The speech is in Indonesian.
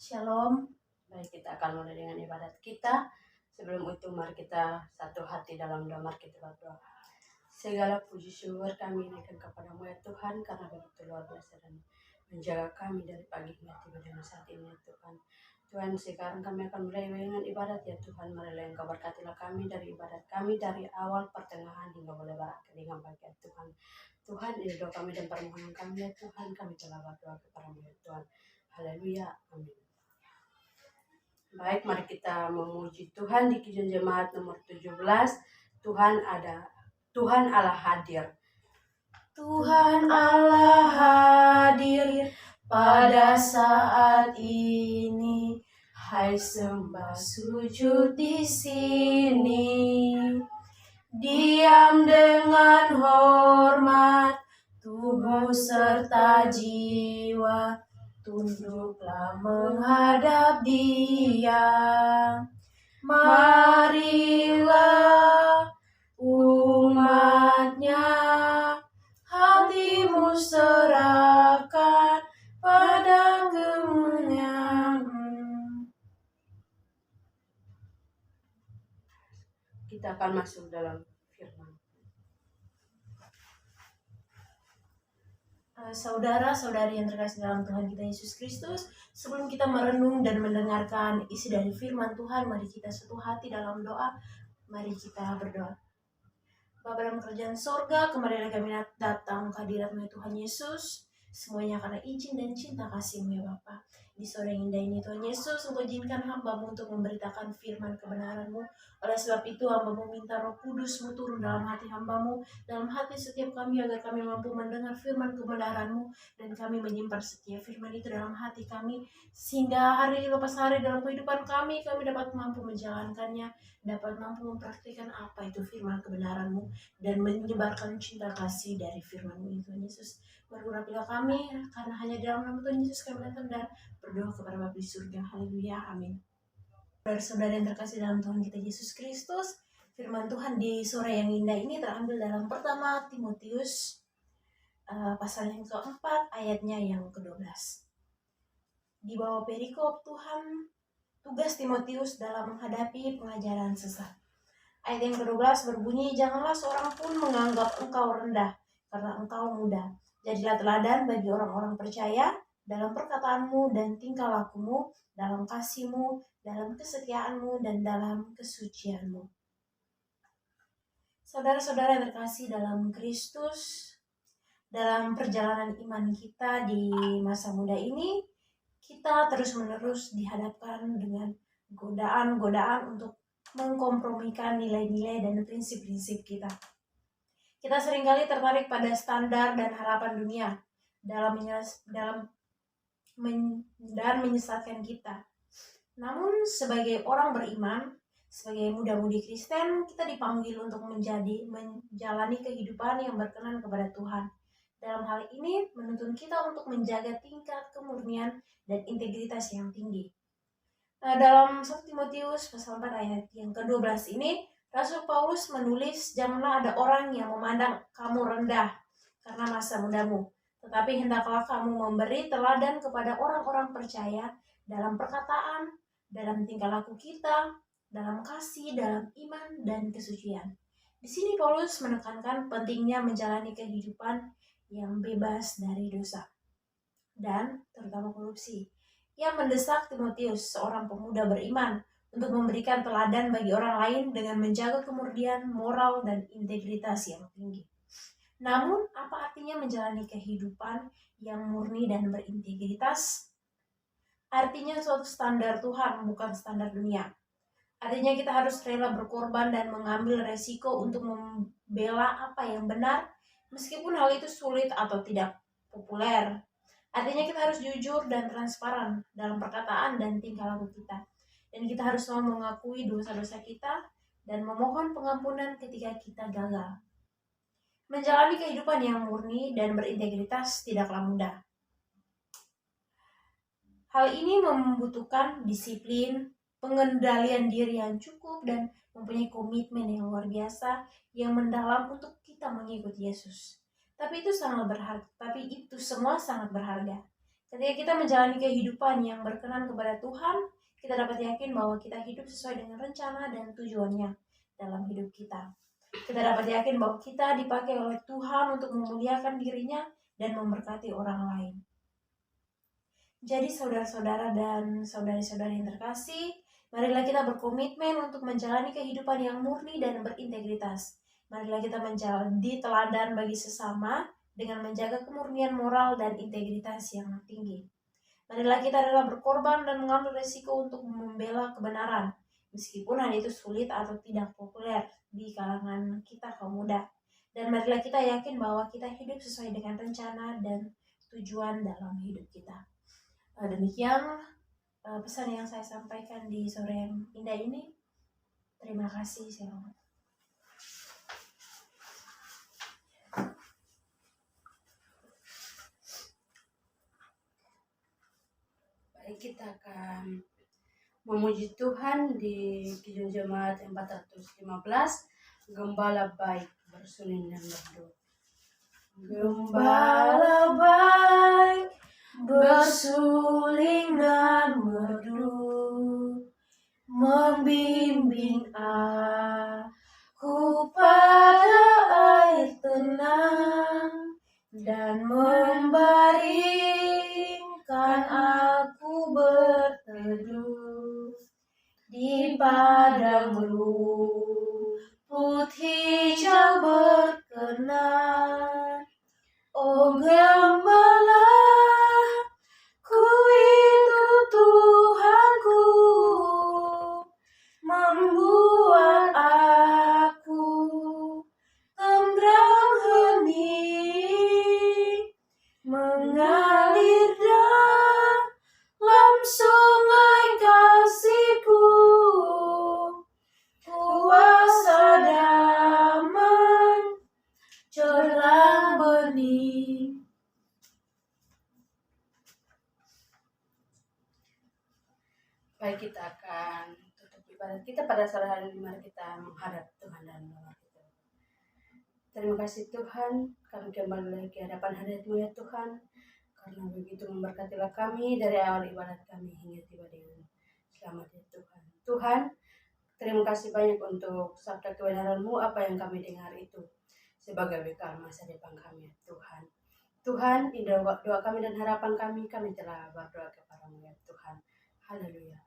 Shalom. Baik, kita akan mulai dengan ibadat kita. Sebelum itu mari kita satu hati dalam doa, mari kita berdoa. Segala puji syukur kami naikkan kepadamu ya Tuhan, karena begitu luar biasa dan menjaga kami dari pagi hingga tiba dengan saat ini ya Tuhan. Tuhan, sekarang kami akan mulai dengan ibadat ya Tuhan. Marilah Engkau berkatilah kami dari ibadat kami dari awal, pertengahan hingga boleh berakhir dengan baik ya Tuhan. Tuhan, ini doa kami dan permohonan kami ya Tuhan. Kami telah berdoa kepadamu ya Tuhan. Haleluya. Amin. Baik, mari kita memuji Tuhan di Kidung Jemaat nomor 17. Tuhan Allah hadir. Tuhan Allah hadir pada saat ini. Hai sembah sujud di sini. Diam dengan hormat, tubuh serta jiwa. Tunduklah menghadap Dia. Marilah umatnya, hatimu serahkan pada kemenangan. Kita akan masuk dalam firman. Saudara-saudari yang terkasih dalam Tuhan kita Yesus Kristus, sebelum kita merenung dan mendengarkan isi dari firman Tuhan, mari kita satu hati dalam doa. Mari kita berdoa. Bapa dalam kerajaan sorga, kembali kami datang ke hadirat-Mu ya Tuhan Yesus. Semuanya karena izin dan cinta kasih-Mu ya Bapa. Di sore yang indah ini Tuhan Yesus, Engkau izinkan hamba-Mu untuk memberitakan firman kebenaran-Mu. Oleh sebab itu hamba-Mu minta Roh Kudus-Mu turun dalam hati hamba-Mu, dalam hati setiap kami, agar kami mampu mendengar firman kebenaran-Mu, dan kami menyimpan setiap firman itu dalam hati kami, sehingga hari lepas hari dalam kehidupan kami dapat mampu menjalankannya, dapat mampu mempraktikkan apa itu firman kebenaran-Mu, dan menyebarkan cinta kasih dari firman-Mu Tuhan Yesus. Bergurapilah kami, karena hanya dalam nama Tuhan Yesus kami datang dan berdoa kepada Bapa di surga. Haleluya, amin. Saudara-saudara yang terkasih dalam Tuhan kita Yesus Kristus, firman Tuhan di sore yang indah ini terambil dalam pertama Timotius pasal yang keempat, ayatnya yang ke-12. Di bawah perikop Tuhan, tugas Timotius dalam menghadapi pengajaran sesat. Ayat yang ke-12 berbunyi, janganlah seorang pun menganggap engkau rendah karena engkau muda. Jadilah teladan bagi orang-orang percaya dalam perkataanmu dan tingkah lakumu, dalam kasihmu, dalam kesetiaanmu, dan dalam kesucianmu. Saudara-saudara yang terkasih dalam Kristus, dalam perjalanan iman kita di masa muda ini, kita terus-menerus dihadapkan dengan godaan-godaan untuk mengkompromikan nilai-nilai dan prinsip-prinsip kita. Kita seringkali tertarik pada standar dan harapan dunia dan menyesatkan kita. Namun sebagai orang beriman, sebagai muda-mudi Kristen, kita dipanggil untuk menjalani kehidupan yang berkenan kepada Tuhan. Dalam hal ini menuntun kita untuk menjaga tingkat kemurnian dan integritas yang tinggi. Dalam 1 Timotius pasal 4 ayat yang ke-12 ini, Rasul Paulus menulis, janganlah ada orang yang memandang kamu rendah karena masa mudamu, tetapi hendaklah kamu memberi teladan kepada orang-orang percaya dalam perkataan, dalam tingkah laku kita, dalam kasih, dalam iman, dan kesucian. Di sini Paulus menekankan pentingnya menjalani kehidupan yang bebas dari dosa dan terutama korupsi. Ia mendesak Timotius, seorang pemuda beriman, untuk memberikan teladan bagi orang lain dengan menjaga kemurnian, moral, dan integritas yang tinggi. Namun, apa artinya menjalani kehidupan yang murni dan berintegritas? Artinya suatu standar Tuhan, bukan standar dunia. Artinya kita harus rela berkorban dan mengambil resiko untuk membela apa yang benar, meskipun hal itu sulit atau tidak populer. Artinya kita harus jujur dan transparan dalam perkataan dan tingkah laku kita. Dan kita harus mau mengakui dosa-dosa kita dan memohon pengampunan ketika kita gagal. Menjalani kehidupan yang murni dan berintegritas tidaklah mudah. Hal ini membutuhkan disiplin, pengendalian diri yang cukup, dan mempunyai komitmen yang luar biasa yang mendalam untuk kita mengikuti Yesus. Tapi itu semua sangat berharga. Ketika kita menjalani kehidupan yang berkenan kepada Tuhan, kita dapat yakin bahwa kita hidup sesuai dengan rencana dan tujuannya dalam hidup kita. Kita dapat yakin bahwa kita dipakai oleh Tuhan untuk memuliakan dirinya dan memberkati orang lain. Jadi saudara-saudara dan saudari-saudari yang terkasih, marilah kita berkomitmen untuk menjalani kehidupan yang murni dan berintegritas. Marilah kita menjadi teladan bagi sesama dengan menjaga kemurnian moral dan integritas yang tinggi. Marilah kita rela berkorban dan mengambil resiko untuk membela kebenaran, meskipun hal itu sulit atau tidak populer di kalangan kita kaum muda. Dan marilah kita yakin bahwa kita hidup sesuai dengan rencana dan tujuan dalam hidup kita. Demikian pesan yang saya sampaikan di sore yang indah ini. Terima kasih. Shalom. Baik, kita akan memuji Tuhan di Kidung Jemaat 415, Gembala Baik bersulin dan berdoa. Gembala baik bersuling dan merdu, membimbing aku pada air tenang dan membaringkan aku berteduh di padang rumput hijau berkenan. Oh gembala, ku itu Tuhanku, membuat aku tentram hening, mengalir dalam sungai kasih-Ku, kuasa damai jelang bening. Baik, kita akan tutup ibadat kita pada sore hari ini. Mari kita menghadap Tuhan dan doa kita. Terima kasih Tuhan, kami kembali lagi ke hadapan hadirat-Mu ya Tuhan, karena begitu memberkatilah kami dari awal ibadat kami hingga tiba dengan selamat ya Tuhan. Tuhan, terima kasih banyak untuk sabda kebenaran-Mu, apa yang kami dengar itu sebagai bekal masa depan kami ya Tuhan. Tuhan, di doa kami dan harapan kami telah berdoa kepada-Mu ya Tuhan. Haleluya.